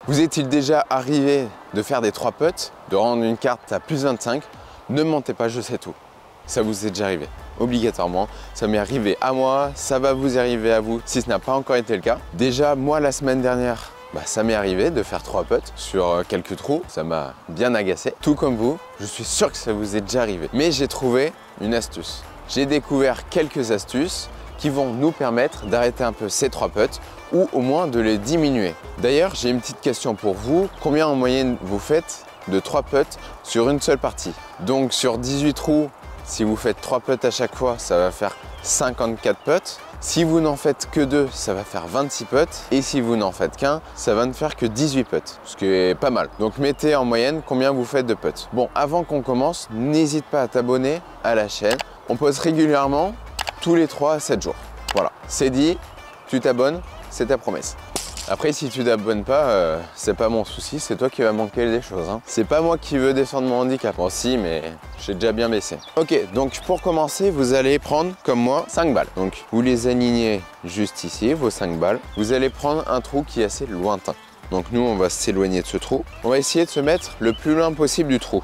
Vous est-il déjà arrivé de faire des 3 putts, de rendre une carte à plus 25? Ne mentez pas, je sais tout. Ça vous est déjà arrivé, obligatoirement. Ça m'est arrivé à moi, ça va vous arriver à vous si ce n'a pas encore été le cas. Déjà, moi, la semaine dernière, ça m'est arrivé de faire 3 putts sur quelques trous. Ça m'a bien agacé. Tout comme vous, je suis sûr que ça vous est déjà arrivé. Mais j'ai trouvé une astuce. J'ai découvert quelques astuces qui vont nous permettre d'arrêter un peu ces 3 putts ou au moins de les diminuer. D'ailleurs, j'ai une petite question pour vous. Combien en moyenne vous faites de 3 putts sur une seule partie? Donc sur 18 trous, si vous faites 3 putts à chaque fois, ça va faire 54 putts. Si vous n'en faites que 2, ça va faire 26 putts. Et si vous n'en faites qu'un, ça va ne faire que 18 putts, ce qui est pas mal. Donc mettez en moyenne combien vous faites de putts. Bon, avant qu'on commence, n'hésite pas à t'abonner à la chaîne. On poste régulièrement tous les 3 à 7 jours. Voilà, c'est dit, tu t'abonnes, c'est ta promesse. Après, si tu t'abonnes pas, c'est pas mon souci, c'est toi qui vas manquer des choses. C'est pas moi qui veux descendre mon handicap. Bon, si, mais j'ai déjà bien baissé. Ok, donc pour commencer, vous allez prendre, comme moi, 5 balles. Donc, vous les alignez juste ici, vos 5 balles. Vous allez prendre un trou qui est assez lointain. Donc, nous, on va s'éloigner de ce trou. On va essayer de se mettre le plus loin possible du trou.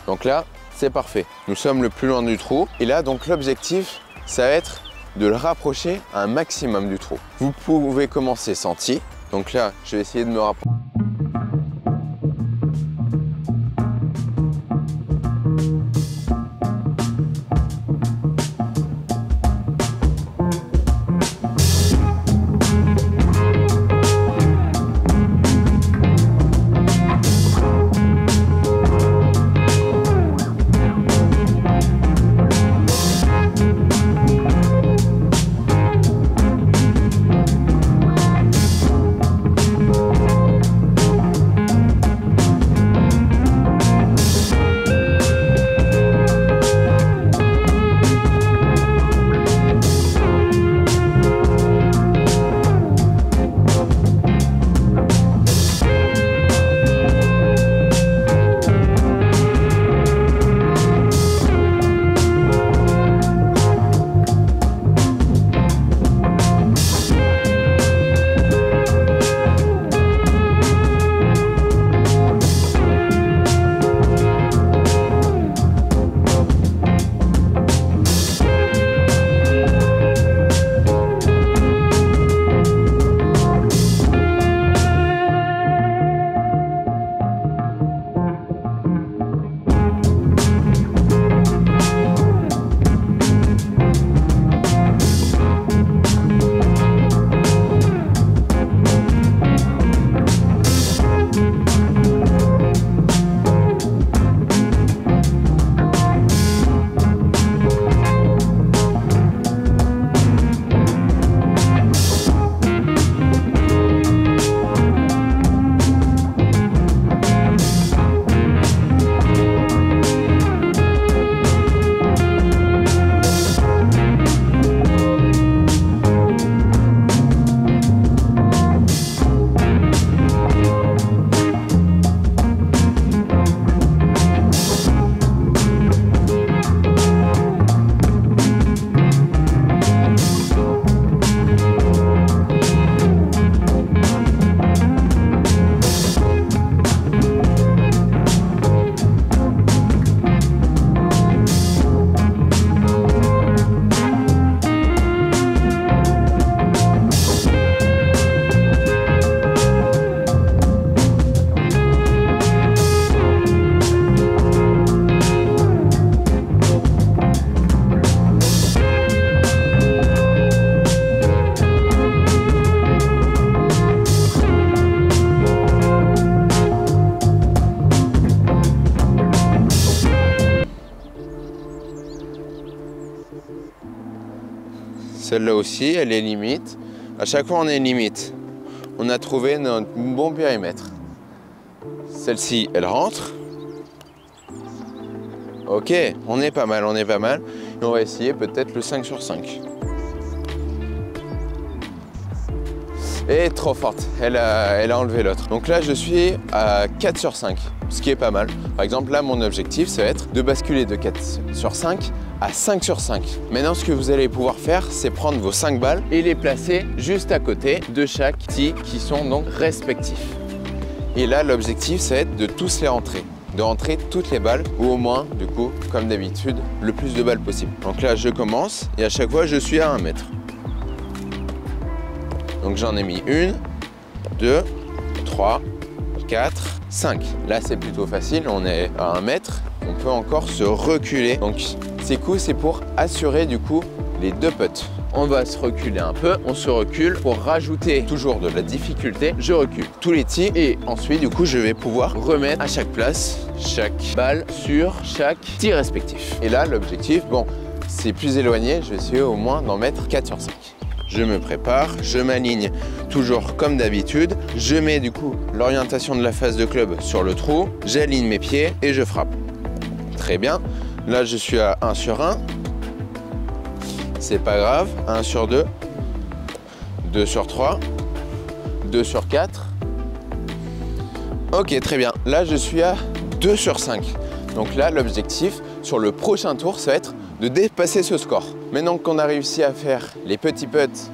Donc là, c'est parfait. Nous sommes le plus loin du trou. Et là, donc, l'objectif, ça va être de le rapprocher un maximum du trou. Vous pouvez commencer senti. Donc là, je vais essayer de me rapprocher. Celle-là aussi, elle est limite. À chaque fois, on est limite. On a trouvé notre bon périmètre. Celle-ci, elle rentre. Ok, on est pas mal, on est pas mal. Et on va essayer peut-être le 5 sur 5. Et trop forte, elle a enlevé l'autre. Donc là, je suis à 4 sur 5, ce qui est pas mal. Par exemple, là, mon objectif, ça va être de basculer de 4 sur 5 à 5 sur 5. Maintenant, ce que vous allez pouvoir faire, c'est prendre vos 5 balles et les placer juste à côté de chaque tee qui sont donc respectifs. Et là, l'objectif, ça va être de tous les rentrer. De rentrer toutes les balles, ou au moins, du coup, comme d'habitude, le plus de balles possible. Donc là, je commence et à chaque fois, je suis à 1 mètre. Donc j'en ai mis 1, 2, 3, 4, 5. Là, c'est plutôt facile, on est à 1 mètre. On peut encore se reculer. Donc ces coups, c'est pour assurer du coup les 2 putts. On va se reculer un peu, on se recule pour rajouter toujours de la difficulté. Je recule tous les tees et ensuite du coup je vais pouvoir remettre à chaque place chaque balle sur chaque tee respectif. Et là l'objectif, bon c'est plus éloigné, je vais essayer au moins d'en mettre 4 sur 5. Je me prépare, je m'aligne toujours comme d'habitude. Je mets du coup l'orientation de la face de club sur le trou, j'aligne mes pieds et je frappe. Très bien, là je suis à 1 sur 1. C'est pas grave, 1 sur 2, 2 sur 3, 2 sur 4. Ok, très bien. Là, je suis à 2 sur 5. Donc là, l'objectif sur le prochain tour, ça va être de dépasser ce score. Maintenant qu'on a réussi à faire les petits putts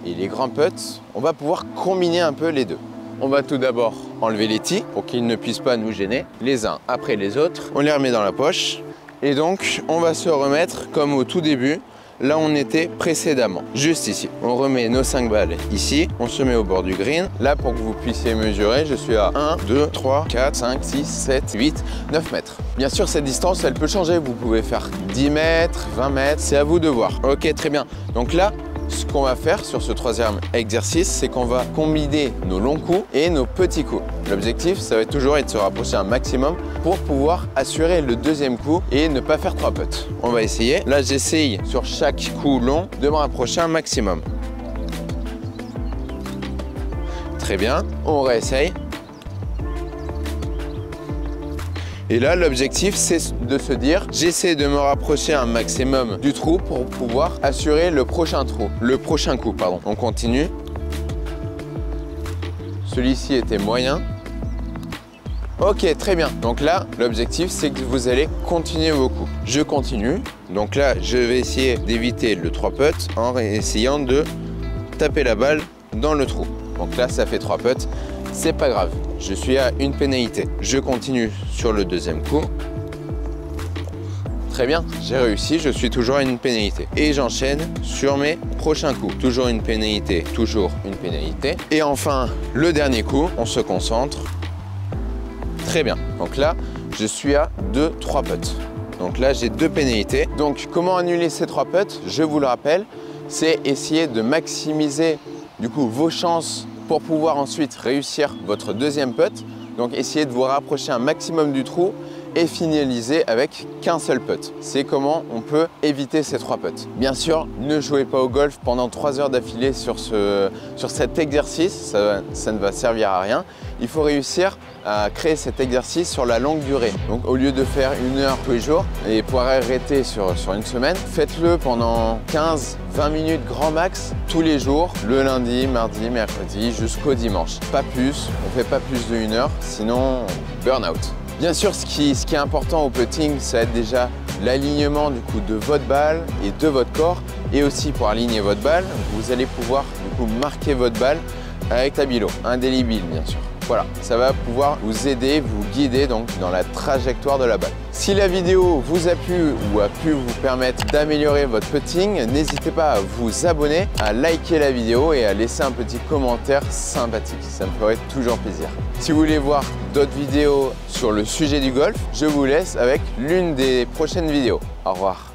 et les grands putts, on va pouvoir combiner un peu les deux. On va tout d'abord enlever les tees pour qu'ils ne puissent pas nous gêner, les uns après les autres. On les remet dans la poche et donc on va se remettre comme au tout début. Là, on était précédemment, juste ici. On remet nos 5 balles ici, on se met au bord du green. Là, pour que vous puissiez mesurer, je suis à 1, 2, 3, 4, 5, 6, 7, 8, 9 mètres. Bien sûr, cette distance, elle peut changer. Vous pouvez faire 10 mètres, 20 mètres, c'est à vous de voir. Ok, très bien. Donc là, ce qu'on va faire sur ce troisième exercice, c'est qu'on va combiner nos longs coups et nos petits coups. L'objectif, ça va toujours être de se rapprocher un maximum pour pouvoir assurer le deuxième coup et ne pas faire 3 putts. On va essayer. Là, j'essaye sur chaque coup long de me rapprocher un maximum. Très bien, on réessaye. Et là, l'objectif, c'est de se dire, j'essaie de me rapprocher un maximum du trou pour pouvoir assurer le prochain coup, pardon. On continue. Celui-ci était moyen. Ok, très bien. Donc là, l'objectif, c'est que vous allez continuer vos coups. Je continue. Donc là, je vais essayer d'éviter le 3 putts en essayant de taper la balle dans le trou. Donc là, ça fait 3 putts. C'est pas grave. Je suis à une pénalité. Je continue sur le deuxième coup. Très bien, j'ai réussi, je suis toujours à une pénalité. Et j'enchaîne sur mes prochains coups. Toujours une pénalité, toujours une pénalité. Et enfin, le dernier coup, on se concentre. Très bien. Donc là, je suis à 2-3 putts. Donc là, j'ai 2 pénalités. Donc, comment annuler ces 3 putts? Je vous le rappelle, c'est essayer de maximiser du coup vos chances pour pouvoir ensuite réussir votre deuxième putt. Donc essayez de vous rapprocher un maximum du trou et finaliser avec qu'un seul putt. C'est comment on peut éviter ces 3 putts. Bien sûr, ne jouez pas au golf pendant 3 heures d'affilée sur cet exercice, ça ne va servir à rien. Il faut réussir à créer cet exercice sur la longue durée. Donc au lieu de faire 1 heure tous les jours et pouvoir arrêter sur une semaine, faites-le pendant 15-20 minutes grand max tous les jours, le lundi, mardi, mercredi jusqu'au dimanche. Pas plus, on ne fait pas plus de 1 heure, sinon burn out. Bien sûr, ce qui est important au putting, ça va être déjà l'alignement du coup de votre balle et de votre corps. Et aussi pour aligner votre balle, vous allez pouvoir du coup marquer votre balle avec stabilo, indélébile bien sûr. Voilà, ça va pouvoir vous aider, vous guider donc dans la trajectoire de la balle. Si la vidéo vous a plu ou a pu vous permettre d'améliorer votre putting, n'hésitez pas à vous abonner, à liker la vidéo et à laisser un petit commentaire sympathique. Ça me ferait toujours plaisir. Si vous voulez voir d'autres vidéos sur le sujet du golf, je vous laisse avec l'une des prochaines vidéos. Au revoir.